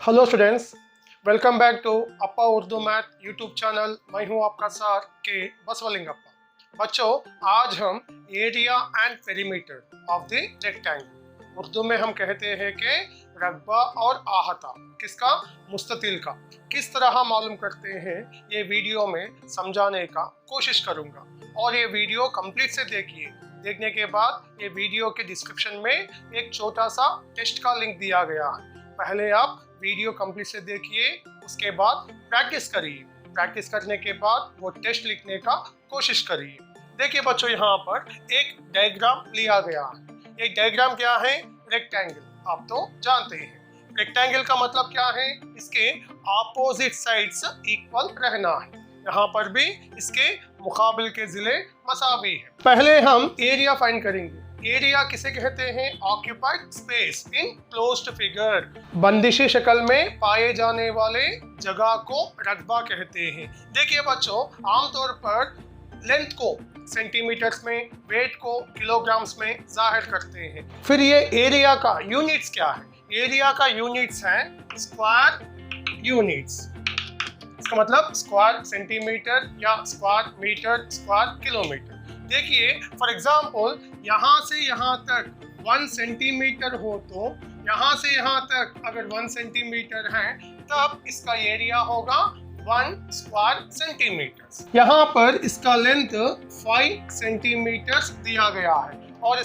Hello students, welcome back to Appa Urdu math YouTube channel. मैं हूं आपका सर के बसवलिंगप्पा। बच्चों, आज हम area and perimeter of the rectangle, Urdu में हम कहते हैं कि रकबा और अहाता किसका, मुस्ततिल का, किस तरह मालूम करते हैं, ये वीडियो में समझाने का कोशिश करूंगा। और ये वीडियो कंप्लीट से देखिए। देखने के बाद ये वीडियो के डिस्क्रिप्शन में एक छोटा सा टेस्ट का लिंक दिया गया है। पहले आप वीडियो कंप्लीट से देखिए, उसके बाद प्रैक्टिस करिए। प्रैक्टिस करने के बाद वो टेस्ट लिखने का कोशिश करिए। देखिए बच्चों, यहाँ पर एक डायग्राम लिया गया है। ये डायग्राम क्या है? रेक्टेंगल। आप तो जानते हैं रेक्टेंगल का मतलब क्या है, इसके ऑपोजिट साइड्स इक्वल रहना है। यहाँ पर भी इसके मुकाबिल के जिले मसावी है। पहले हम एरिया फाइंड करेंगे। एरिया किसे कहते हैं? Occupied space in closed figure. बंदिशी शक्ल में पाए जाने वाले जगह को रकबा कहते हैं। देखिए बच्चों, आमतौर पर लेंथ को सेंटीमीटर्स में, वेट को किलोग्राम्स में जाहिर करते हैं। फिर ये एरिया का यूनिट्स क्या है? एरिया का यूनिट्स है स्क्वायर यूनिट्स। इसका मतलब स्क्वायर सेंटीमीटर या स्क्वायर मीटर, स्क्वायर किलोमीटर। देखिए फॉर एग्जाम्पल, यहाँ से यहाँ तक 1 सेंटीमीटर हो तो यहाँ से यहाँ तक अगर 1 सेंटीमीटर है तब इसका एरिया होगा 1 स्क्वायर सेंटीमीटर। यहाँ पर इसका लेंथ 5 सेंटीमीटर दिया गया है और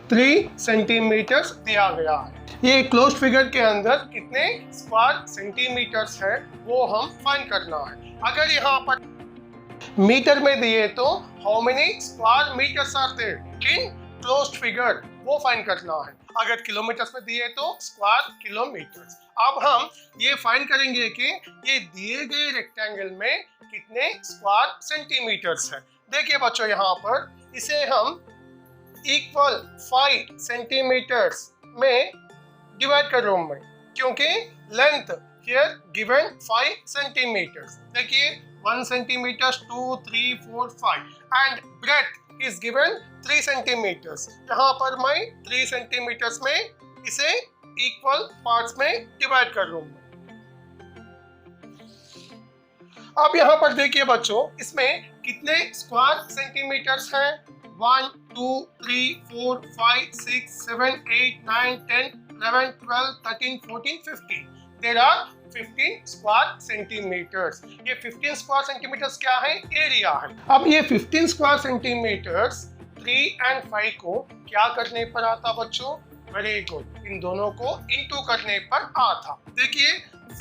3 सेंटीमीटर दिया गया है। ये क्लोज्ड फिगर के अंदर कितने स्क्वायर सेंटीमीटर्स है वो हम फाइंड करना है। अगर यहाँ पर मीटर में दिए तो how many square metres are there in closed figure, वो फाइंड करना है। अगर किलोमीटर्स में दिए तो स्क्वायर किलोमीटर्स। अब हम ये फाइंड करेंगे कि ये दिए गए रेक्टेंगल में कितने स्क्वायर सेंटीमीटर्स है। देखिए बच्चों, यहाँ पर इसे हम इक्वल 5 सेंटीमीटर्स में डिवाइड कर रहा हूं मैं, क्योंकि लेंथ हियर गिवन 5 सेंटीमीटर्स। देखिए 1 centimetre, 2, 3, 4, 5 and breadth is given 3 centimetres. यहाँ पर मैं 3 सेंटीमीटर्स में इसे इक्वल पार्ट्स में डिवाइड कर रहा हूँ। अब यहाँ पर देखिए बच्चों, इसमें कितने स्क्वायर सेंटीमीटर्स हैं? 1, 2, 3, 4, 5, 6, 7, 8, 9, 10, 11, 12, 13, 14, 15. There are 15 square centimetres. ये 15 स्क्वायर सेंटीमीटर्स क्या है? एरिया है। अब ये 15 स्क्वायर सेंटीमीटर्स 3 और 5 को क्या करने पर आता बच्चों? वेरी गुड, इन दोनों को इंटू करने पर आता। देखिए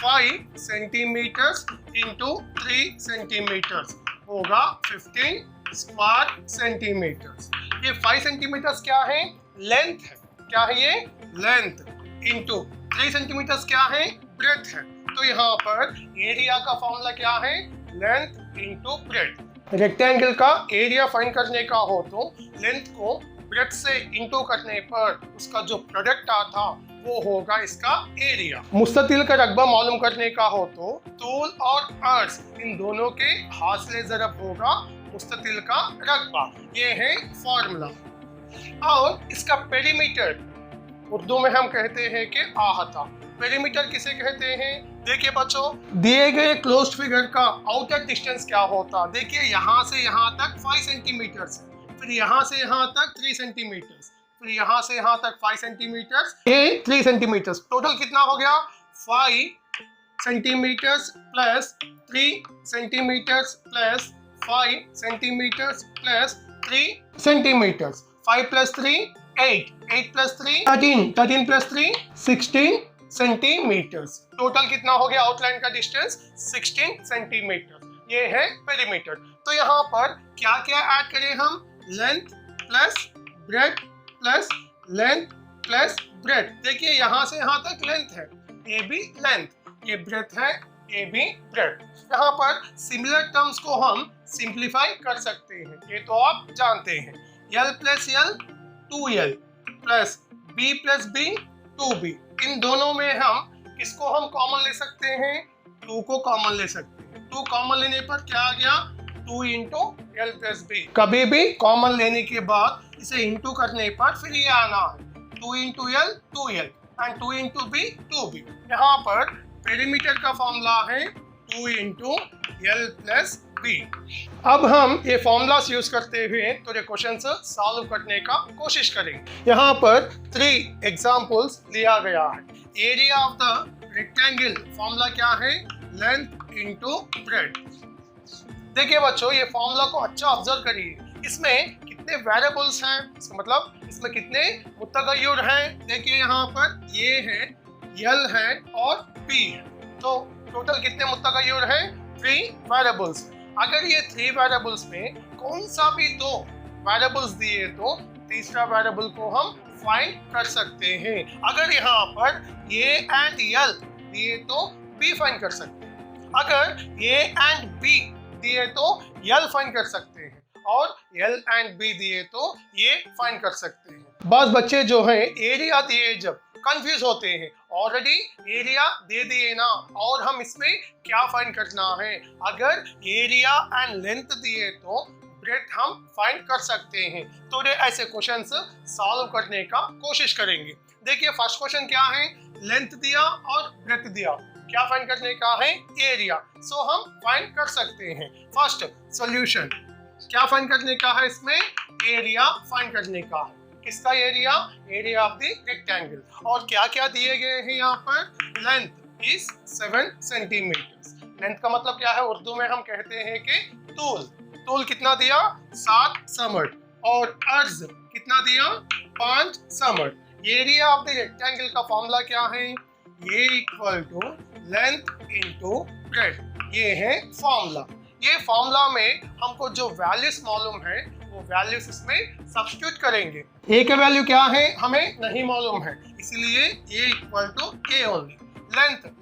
5 सेंटीमीटर्स इंटू 3 सेंटीमीटर्स होगा 15 स्क्वायर सेंटीमीटर्स। ये 5 सेंटीमीटर्स क्या है? लेंथ है। क्या है ये? लेंथ। इंटू 3 सेंटीमीटर्स क्या है? ब्रेथ है। तो यहाँ पर एरिया का फॉर्मूला क्या है? Length into breadth. रेक्टेंगल का एरिया फाइंड करने का हो तो लेंथ को ब्रेथ से इंटू करने पर उसका जो प्रोडक्ट आता वो होगा इसका एरिया। मुस्ततिल का रकबा मालूम करने का हो तो तूल और अर्ज इन दोनों के हासिल ज़रब होगा मुस्ततिल का रकबा। ये है फॉर्मूला। और इसका पेरीमीटर उर्दू में हम कहते हैं कि अहाता। पेरीमीटर किसे कहते हैं? देखिए बच्चों, दिए गए क्लोज्ड फिगर का आउटर डिस्टेंस क्या होता? देखिए यहाँ से यहाँ तक 5 सेंटीमीटर, फिर यहाँ से यहाँ तक 3 सेंटीमीटर, फिर यहाँ से यहाँ तक 5 सेंटीमीटर, ये 3 सेंटीमीटर। टोटल कितना हो गया? 5 centimetre plus 3 centimetre plus 5 centimetre plus 3 centimetre. 5 plus 3 8, 8 plus 3 13, 13 plus 3 16 centimetres. Total कितना हो गया? आउटलाइन का डिस्टेंस 16 सेंटीमीटर। ये है पेरीमीटर। तो यहाँ पर क्या क्या ऐड करें हम? Length plus breadth plus length plus breadth. देखिए यहाँ से यहाँ तक लेंथ है, ये भी लेंथ, ये ब्रेथ है, ये भी ब्रेथ। यहाँ पर सिमिलर टर्म्स को हम सिंप्लीफाई कर सकते हैं, ये तो आप जानते हैं। L plus L 2L plus B plus B 2B। इन दोनों में हम किसको हम कॉमन ले सकते हैं? 2 को कॉमन ले सकते हैं। 2 कॉमन लेने पर क्या आ गया? 2 इंटू L प्लस B। कभी भी कॉमन लेने के बाद इसे इंटू करने पर फिर ये आना है 2 into L 2L। And 2 into B 2b। यहाँ पर पेरीमीटर का फॉर्मूला है 2 इंटू एल प्लस बी। अब हम ये फॉर्मूलास यूज करते हुए थोड़े क्वेश्चन सॉल्व करने का कोशिश करेंगे। यहाँ पर 3 एग्जाम्पल्स लिया गया है। Area of the rectangle formula क्या है? Length into breadth. देखिए बच्चों, ये फॉर्मूला को अच्छा ऑब्जर्व करिए। इसमें कितने वेरिएबल्स हैं, इसका मतलब इसमें कितने मुतगय्यर हैं। देखिए यहाँ पर ये है, यल है और पी है। तो टोटल कितने मुतगय्यर हैं? 3 वेरिएबल्स। अगर ये 3 वेरिएबल्स में कौन सा भी 2 वेरिएबल्स दिए तो तीसरा वेरिएबल को हम फाइंड कर सकते हैं। अगर यहाँ पर ये एंड यल दिए तो बी फाइंड कर सकते हैं। अगर ये एंड बी दिए तो यल फाइंड कर सकते हैं, और यल एंड बी दिए तो ये फाइंड कर सकते हैं। बस बच्चे जो है एरिया दिए जब कंफ्यूज होते हैं, ऑलरेडी एरिया दे दिए ना, और हम इसमें क्या फाइंड करना है। अगर एरिया एंड लेंथ दिए तो ब्रेड्थ हम फाइंड कर सकते हैं। तो ऐसे क्वेश्चंस सॉल्व करने का कोशिश करेंगे। देखिए फर्स्ट क्वेश्चन क्या है? लेंथ दिया और ब्रेड्थ दिया, क्या फाइंड करने का है? एरिया। सो हम फाइंड कर सकते हैं। फर्स्ट सॉल्यूशन, क्या फाइंड करने का है? इसमें एरिया फाइंड करने का है। किसका area? Area of the rectangle. और क्या क्या दिए गए हैं यहाँ पर? Length is 7 centimetre. लेंथ का मतलब क्या है? उर्दू में हम कहते हैं कि तूल। तूल कितना दिया? 7 समड़। और अर्ज कितना दिया? 5 समड़। एरिया ऑफ द रेक्टेंगल का फॉर्मूला क्या है? ये equal to length into breadth. ये है फॉर्मूला। ये फॉर्मूला में हमको जो वैल्यूज मालूम है वो वैल्यूज इसमें सब्स्टिट्यूट करेंगे। ए का वैल्यू क्या है हमें नहीं मालूम है, इसलिए A equal to A only.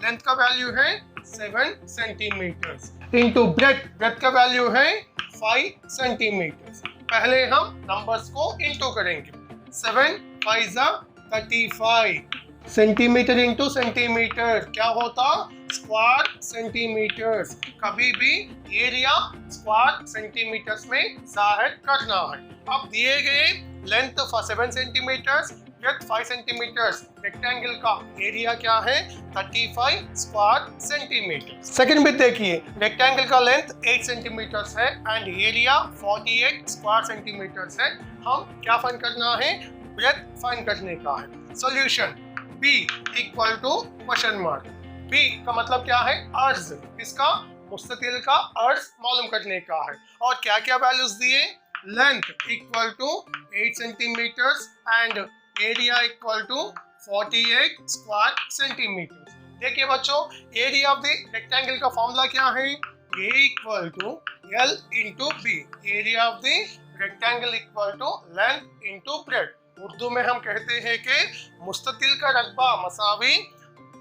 Length का वैल्यू है 7 सेंटीमीटर इंटू ब्रेड्थ का वैल्यू है 5 सेंटीमीटर। पहले हम नंबर्स को इंटू करेंगे। 7 5 35 सेंटीमीटर इंटू सेंटीमीटर क्या होता? Square centimetre. कभी भी एरिया स्क्वायर सेंटीमीटर्स में जाहिर करना है। अब दिए गए length 7 centimetre, breadth 5 centimetre, rectangle का एरिया क्या है? 35 स्क्वायर सेंटीमीटर। सेकंड बिट देखिए, रेक्टेंगल का लेंथ 8 सेंटीमीटर है एंड एरिया 48 स्क्वायर सेंटीमीटर है। हम क्या फाइंड करना है? ब्रेड्थ फाइंड करने का है। Solution B equal to question mark. B का मतलब क्या है? अर्ज। इसका मुस्ततिल का अर्ज मालूम करने का है। और क्या क्या वैल्यूज दिए? Length equal to 8 centimetre and area equal to 48 square centimetre. देखिए बच्चों, एरिया ऑफ द रेक्टेंगल का फॉर्मूला क्या है? A equal to L into B। Area of the rectangle equal to length into breadth. Urdu में हम कहते हैं कि मुस्ततिल का रकबा मसावी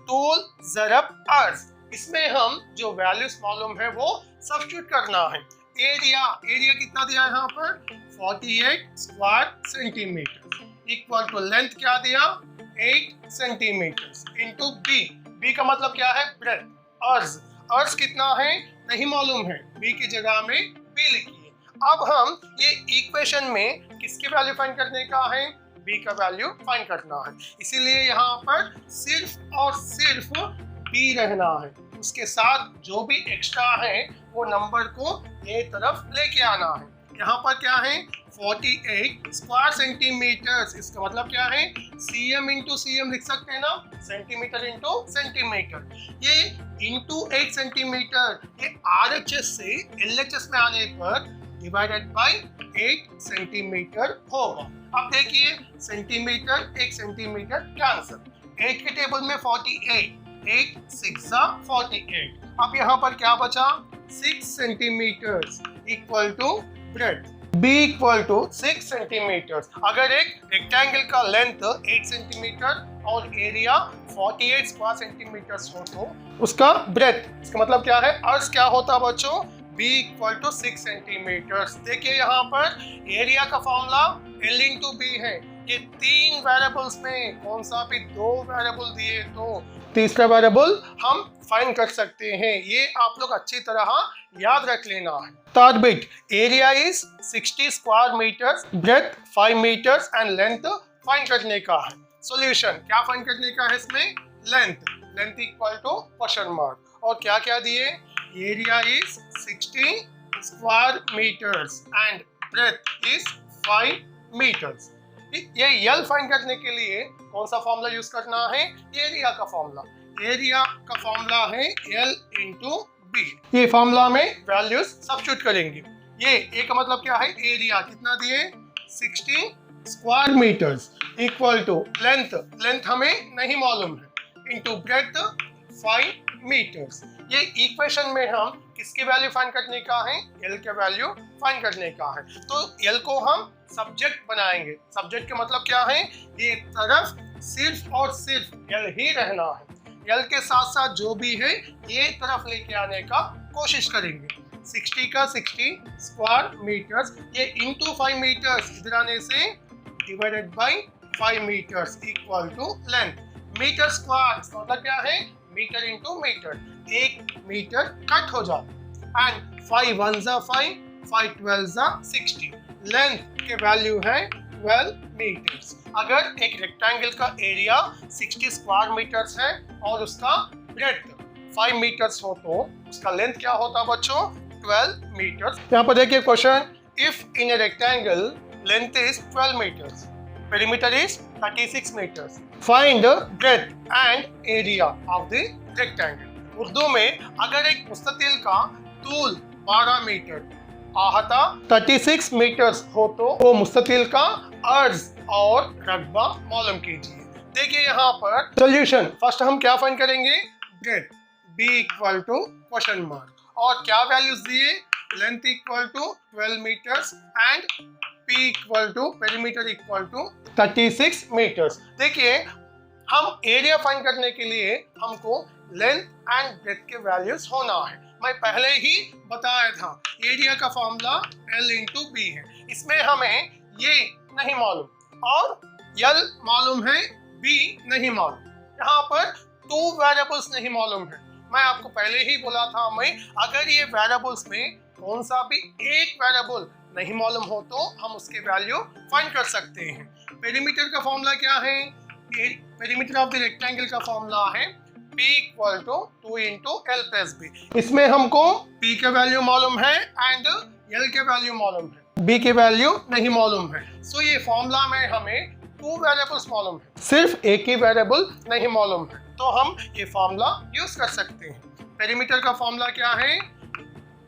तूल ज़रब अर्ज। इसमें हम जो वैल्यूज मालूम है वो सब्स्टिट्यूट करना है। एरिया कितना दिया है यहाँ पर? 48 square centimetre equal to length क्या दिया? 8 सेंटीमीटर इंटू बी का मतलब क्या है? ब्रेड्थ। अर्ज कितना है नहीं मालूम है, बी की जगह में बी लिखिए। अब हम ये इक्वेशन में किसकी वैल्यू फाइंड करने का है? बी का वैल्यू फाइंड करना है। इसीलिए यहाँ पर सिर्फ और सिर्फ बी रहना है। उसके साथ जो भी एक्स्ट्रा है वो नंबर को ए तरफ लेके आना है। यहाँ पर क्या है? 48 स्क्वायर सेंटीमीटर। इसका मतलब क्या है? cm इंटू cm लिख सकते हैं ना, सेंटीमीटर इंटू सेंटीमीटर। ये इंटू 8 सेंटीमीटर, ये RHS से LHS में आने पर डिवाइडेड बाय 8 सेंटीमीटर होगा। अब देखिए सेंटीमीटर 1 सेंटीमीटर कैंसिल। 8 के टेबल में 48, 8 6 48। अब यहाँ पर क्या बचा? 6 centimetre equal to breadth. B equal to 6 centimetre. अगर एक रेक्टेंगल का लेंथ 8 सेंटीमीटर और एरिया 48 स्क्वायर सेंटीमीटर हो तो उसका ब्रेड्थ, इसका मतलब क्या है? अर्ज क्या होता बच्चों? B equal to 6 centimetre. देखिए यहाँ पर एरिया का फॉर्मूला L इंटू B है। ये 3 वेरिएबल्स में कौन सा भी 2 वेरिएबल दिए तो तीसरा वेरिएबल हम फाइंड कर सकते हैं। ये आप लोग अच्छी तरह याद रख लेना है। Third bit, area is 60 square metre, breadth 5 metre and length find करने का है। सॉल्यूशन क्या फाइंड करने का है इसमें, length equal to question mark, और क्या क्या दिए, area is 60 square metres and breadth is 5 metres. ये यल फाइंड करने के लिए कौन सा फॉर्मूला यूज करना है, एरिया का फॉर्मूला। एरिया का फॉर्मूला है L इंटू बी। ये फॉर्मूला में वैल्यूज सब्स्टिट्यूट करेंगे। ये का मतलब क्या है, एरिया कितना दिए 60 square metres equal to length हमें नहीं मालूम है, इंटू ब्रेथ 5 मीटर्स। ये इक्वेशन में हम किसकी वैल्यू फाइंड करने का है, L के वैल्यू फाइंड करने का है। तो L को हम सब्जेक्ट बनाएंगे। सब्जेक्ट का मतलब क्या है, ये तरफ सिर्फ और सिर्फ L ही रहना है। L के साथ साथ जो भी है ये तरफ लेके आने का कोशिश करेंगे। 60 का 60 स्क्वायर मीटर्स, ये इंटू 5 मीटर्स इधर आने से divided by 5 metres equal to length. Metre square मतलब क्या है, metre into metre, 1 metre cut हो जाता। एंड 5 1 जा 5, 5 12 जा 60। लेंथ के वैल्यू है 12 मीटर्स। अगर एक रेक्टेंगल का एरिया 60 स्क्वायर मीटर्स है और उसका ब्रेड्थ 5 मीटर्स हो तो उसका लेंथ क्या होता बच्चों, 12 मीटर्स। यहाँ पर देखिए question, if in a rectangle length is 12 metres, perimeter is 36 meters. Find the breadth and area of the rectangle. Urdu में अगर एक मुस्ततिल का तूल 12 मीटर, आहता 36 मीटर्स हो तो वो मुस्ततिल का अर्ज और रकबा मालूम कीजिए। देखिए यहाँ पर सॉल्यूशन, फर्स्ट हम क्या फाइंड करेंगे, breadth b equal to question mark, और क्या वैल्यूज दिए, length equal to 12 metres and P equal to perimeter equal to 36 metres. देखिए हम एरिया फाइंड करने के लिए हमको लेंथ एंड ब्रेड्थ के वैल्यूज होना है। मैं पहले ही बताया था एरिया का फॉर्मूला L इंटू बी है। इसमें हमें ये नहीं मालूम और L मालूम है, B नहीं मालूम। यहाँ पर 2 वेरिएबल्स नहीं मालूम है। मैं आपको पहले ही बोला था, मैं अगर ये वेरिएबल्स में कौन सा भी एक वेरिएबल नहीं मालूम हो तो हम उसके वैल्यू फाइंड कर सकते हैं। पेरीमीटर का फॉर्मूला क्या है, पेरीमीटर ऑफ द रेक्टेंगल का फॉर्मूला है P equal to 2 into L plus B. इसमें हमको P के वैल्यू मालूम है एंड L के वैल्यू मालूम है, B के वैल्यू नहीं मालूम है। सो ये फॉर्मूला में हमें 2 वेरिएबल्स मालूम है, सिर्फ एक ही वेरिएबल नहीं मालूम है, तो हम ये फॉर्मूला यूज कर सकते हैं। पेरीमीटर का फॉर्मूला क्या है,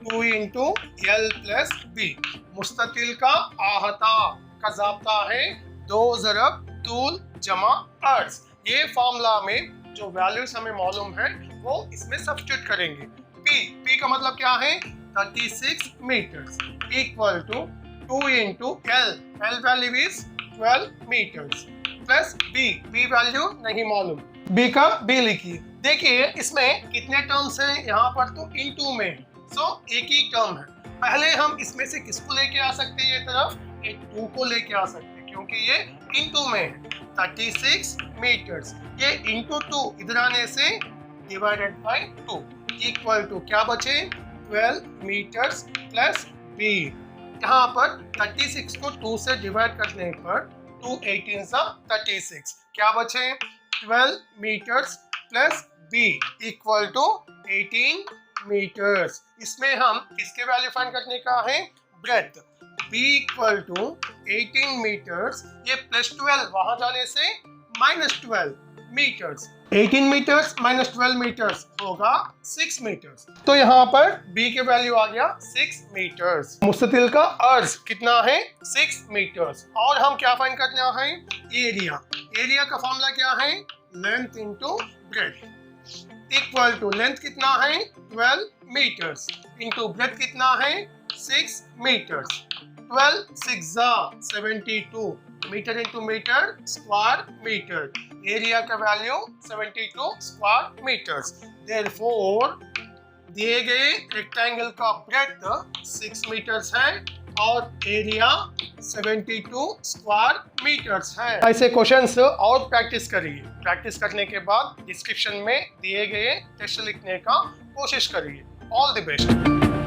2 इंटू L प्लस बी। मुस्ततिल का आहता का जाब्ता है 2 ज़रब तूल जमा अर्ज। ये फॉर्मूला में जो वैल्यूज हमें मालूम है वो इसमें सब्स्टिट्यूट करेंगे। P का मतलब क्या है, 36 metres equal to 2 into L value is 12 metres plus B value नहीं मालूम, B का B लिखिए। देखिए इसमें कितने टर्म्स हैं, यहाँ पर तो इनटू में है, सो एक ही टर्म है। पहले हम इसमें से किसको लेके आ सकते हैं, ये तरफ एक 2 को लेके आ सकते हैं क्योंकि ये इनटू में है। 36 मीटर्स, ये इंटू 2 इधर आने से डिवाइडेड बाय 2 इक्वल टू क्या बचे, 12 मीटर्स प्लस B। यहाँ पर 36 को 2 से डिवाइड करने पर 2 18 सा 36, क्या बचे 12 metres plus B equal to 18 metres. इसमें हम किसके वैल्यू फाइंड करने का है, breadth B equal to 18 metres, ये प्लस 12 वहां जाने से minus 12 metres. 18 metres minus 12 metres होगा 6 मीटर्स। तो यहाँ पर B के वैल्यू आ गया 6 मीटर्स। मुस्ततिल का अर्ज कितना है, 6 मीटर्स। और हम क्या फाइंड करना है, एरिया का फॉर्मूला क्या है, length into breadth equal to length कितना है 12 मीटर्स इंटू ब्रेड्थ कितना है 6 metres. 12 6 72 metre into metre square metre. Area का वैल्यू 72 स्क्वायर मीटर्स। देयरफॉर दिए गए रेक्टेंगल का ब्रेड्थ 6 मीटर्स है और एरिया 72 स्क्वायर मीटर्स है। ऐसे क्वेश्चंस और प्रैक्टिस करिए। प्रैक्टिस करने के बाद डिस्क्रिप्शन में दिए गए टेस्ट लिखने का कोशिश करिए। All the best.